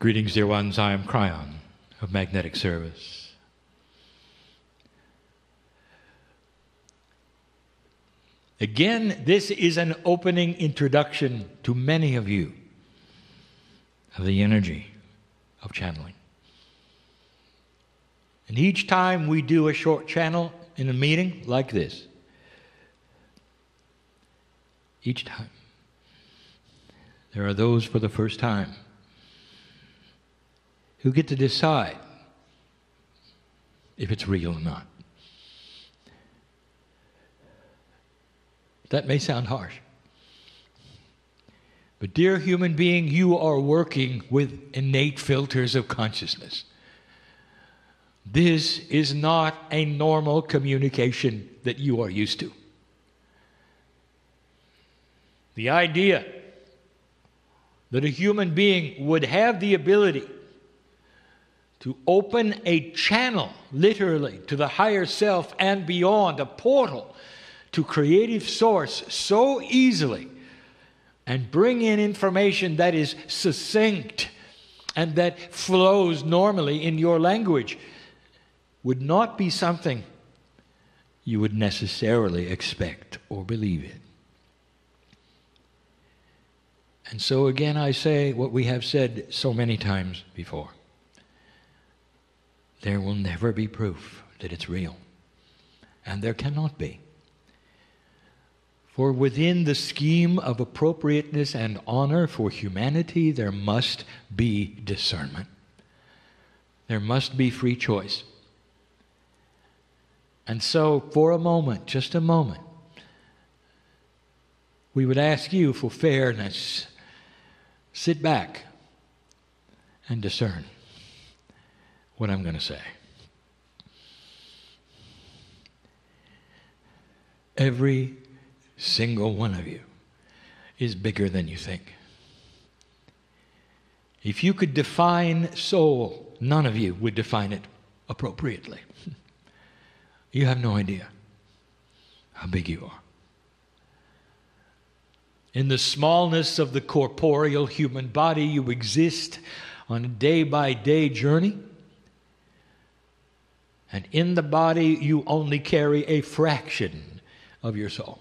Greetings, dear ones. I am Kryon of Magnetic Service. Again, this is an opening introduction to many of you of the energy of channeling. And each time we do a short channel in a meeting like this, each time, there are those for the first time who get to decide if it's real or not. That may sound harsh. But dear human being, you are working with innate filters of consciousness. This is not a normal communication that you are used to. The idea that a human being would have the ability to open a channel, literally, to the higher self and beyond, a portal to creative source so easily, and bring in information that is succinct and that flows normally in your language, would not be something you would necessarily expect or believe in. And so again I say what we have said so many times before. There will never be proof that it's real. And there cannot be. For within the scheme of appropriateness and honor for humanity, there must be discernment. There must be free choice. And so, for a moment, just a moment, we would ask you for fairness. Sit back and discern what I'm going to say. Every single one of you is bigger than you think. If you could define soul, none of you would define it appropriately. You have no idea how big you are. In the smallness of the corporeal human body, you exist on a day-by-day journey. And in the body, you only carry a fraction of your soul.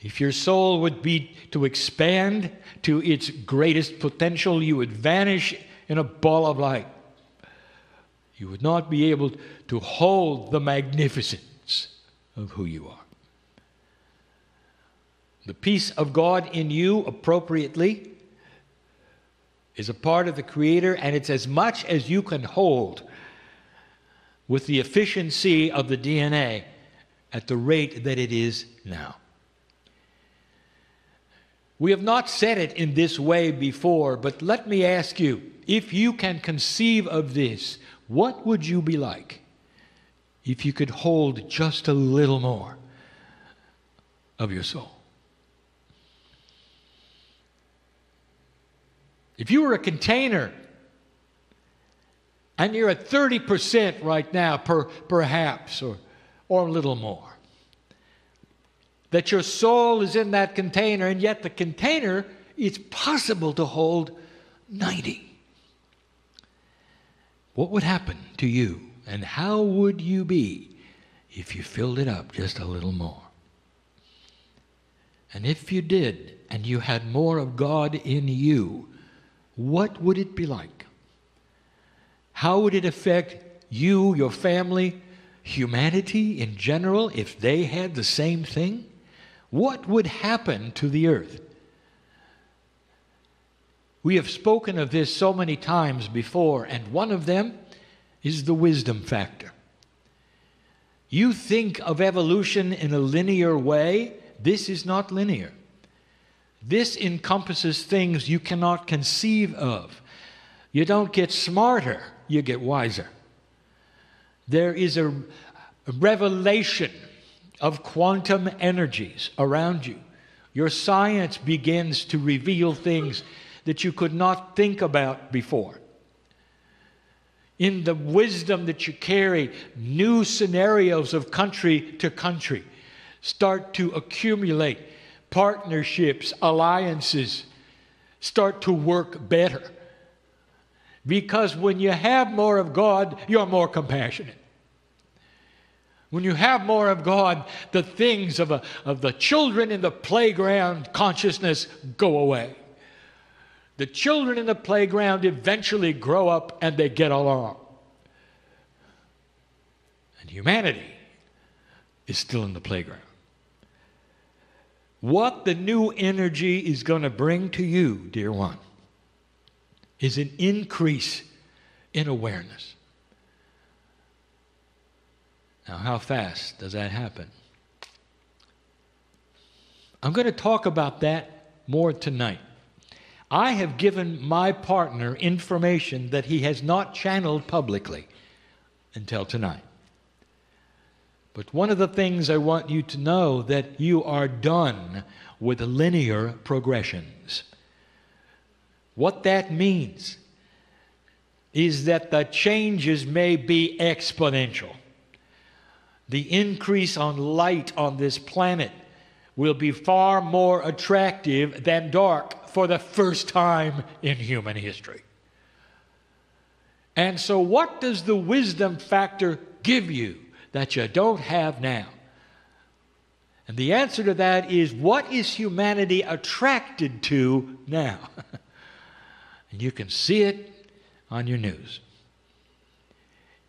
If your soul would be to expand to its greatest potential, you would vanish in a ball of light. You would not be able to hold the magnificence of who you are. The peace of God in you, appropriately, is a part of the Creator, and it's as much as you can hold with the efficiency of the DNA at the rate that it is now. We have not said it in this way before, but let me ask you, if you can conceive of this, what would you be like if you could hold just a little more of your soul? If you were a container and you're at 30% right now, perhaps, or a little more, that your soul is in that container, and yet the container, it's possible to hold 90. What would happen to you, and how would you be if you filled it up just a little more? And if you did, and you had more of God in you, what would it be like? How would it affect you, your family, humanity in general, if they had the same thing? What would happen to the earth? We have spoken of this so many times before, and one of them is the wisdom factor. You think of evolution in a linear way. This is not linear. This encompasses things you cannot conceive of. You don't get smarter, you get wiser. There is a revelation of quantum energies around you. Your science begins to reveal things that you could not think about before. In the wisdom that you carry, new scenarios of country to country start to accumulate. Partnerships, alliances start to work better. Because when you have more of God, you're more compassionate. When you have more of God, the things of the children in the playground consciousness go away. The children in the playground eventually grow up and they get along. And humanity is still in the playground. What the new energy is going to bring to you, dear one, is an increase in awareness. Now, how fast does that happen? I'm going to talk about that more tonight. I have given my partner information that he has not channeled publicly until tonight. But one of the things I want you to know that you are done with linear progressions. What that means is that the changes may be exponential. The increase on light on this planet will be far more attractive than dark for the first time in human history. And so what does the wisdom factor give you that you don't have now? And the answer to that is, what is humanity attracted to now? And you can see it on your news.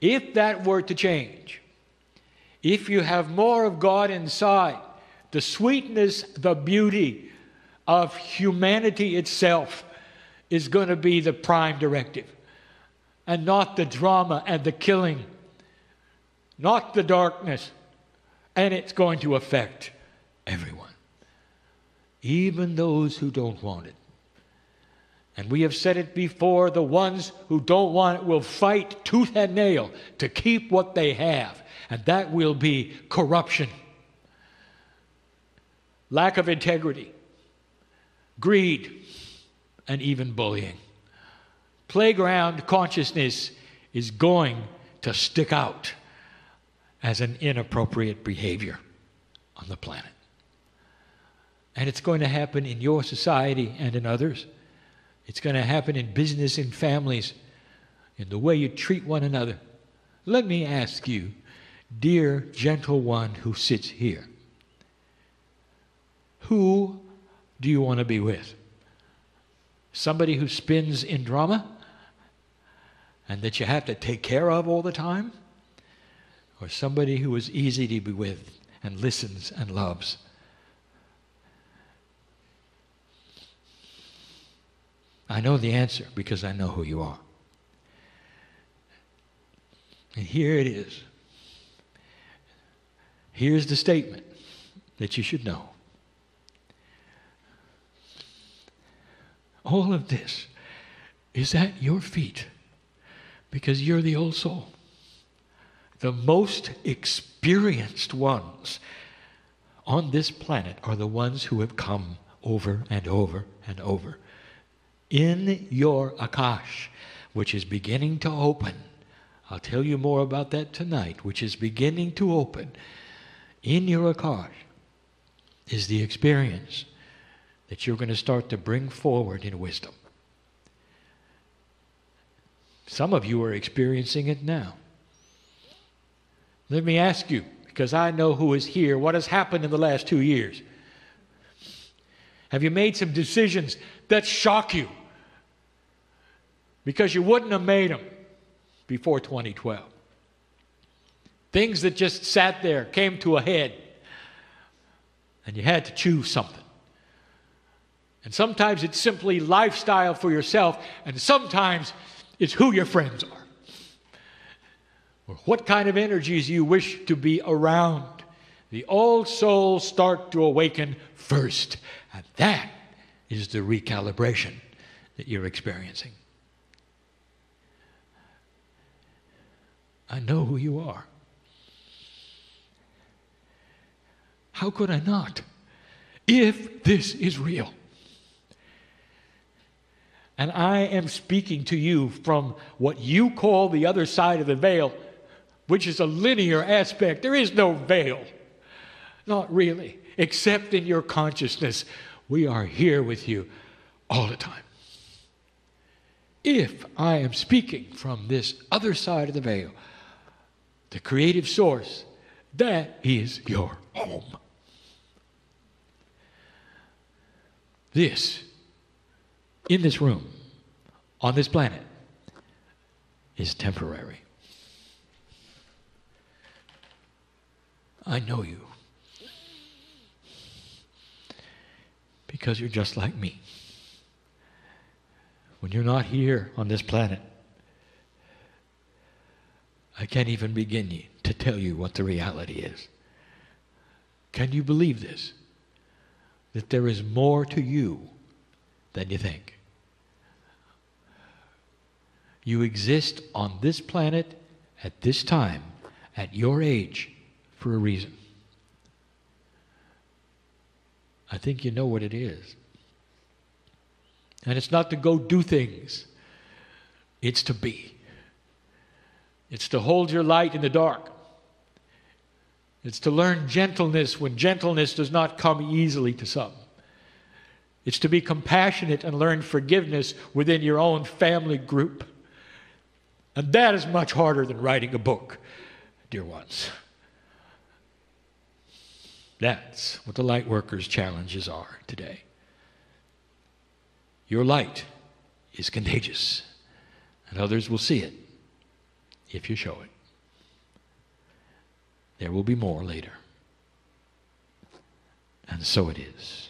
If that were to change, if you have more of God inside, the sweetness, the beauty of humanity itself is going to be the prime directive, and not the drama and the killing, not the darkness, and it's going to affect everyone, even those who don't want it. And we have said it before, the ones who don't want it will fight tooth and nail to keep what they have. And that will be corruption, lack of integrity, greed, and even bullying. Playground consciousness is going to stick out as an inappropriate behavior on the planet. And it's going to happen in your society and in others. It's going to happen in business, in families, in the way you treat one another. Let me ask you, dear gentle one who sits here, who do you want to be with? Somebody who spins in drama and that you have to take care of all the time? Or somebody who is easy to be with and listens and loves? I know the answer because I know who you are. And here it is. Here's the statement that you should know. All of this is at your feet because you're the old soul. The most experienced ones on this planet are the ones who have come over and over and over. In your Akash, which is beginning to open. I'll tell you more about that tonight, which is beginning to open. In your Akash is the experience that you're going to start to bring forward in wisdom. Some of you are experiencing it now. Let me ask you, because I know who is here, what has happened in the last 2 years? Have you made some decisions that shock you? Because you wouldn't have made them before 2012. Things that just sat there, came to a head, and you had to choose something. And sometimes it's simply lifestyle for yourself, and sometimes it's who your friends are, or what kind of energies you wish to be around. The old souls start to awaken first, and that is the recalibration that you're experiencing. I know who you are. How could I not? If this is real. And I am speaking to you from what you call the other side of the veil, which is a linear aspect. There is no veil. Not really. Except in your consciousness. We are here with you all the time. if I am speaking from this other side of the veil, the creative source, that is your home. This, in this room, on this planet, is temporary. I know you. Because you're just like me. When you're not here on this planet, I can't even begin to tell you what the reality is. Can you believe this? That there is more to you than you think. You exist on this planet at this time, at your age, for a reason. I think you know what it is. And it's not to go do things. It's to be. It's to hold your light in the dark. It's to learn gentleness when gentleness does not come easily to some. It's to be compassionate and learn forgiveness within your own family group. And that is much harder than writing a book, dear ones. That's what the light workers' challenges are today. Your light is contagious, and others will see it if you show it. There will be more later. And so it is.